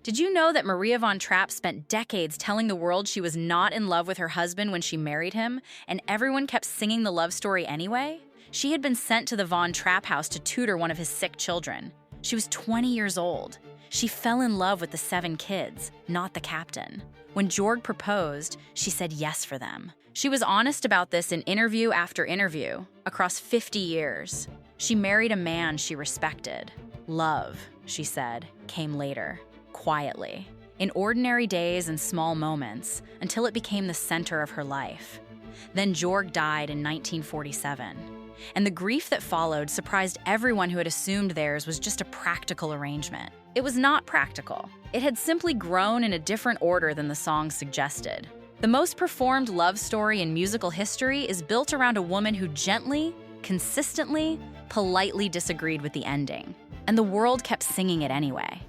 Did you know that Maria von Trapp spent decades telling the world she was not in love with her husband when she married him, and everyone kept singing the love story anyway? She had been sent to the von Trapp house to tutor one of his sick children. She was 20 years old. She fell in love with the 7 kids, not the captain. When Georg proposed, she said yes for them. She was honest about this in interview after interview, across 50 years. She married a man she respected. Love, she said, came later, quietly, in ordinary days and small moments, until it became the center of her life. Then Georg died in 1947, and the grief that followed surprised everyone who had assumed theirs was just a practical arrangement. It was not practical. It had simply grown in a different order than the song suggested. The most performed love story in musical history is built around a woman who gently, consistently, politely disagreed with the ending, and the world kept singing it anyway.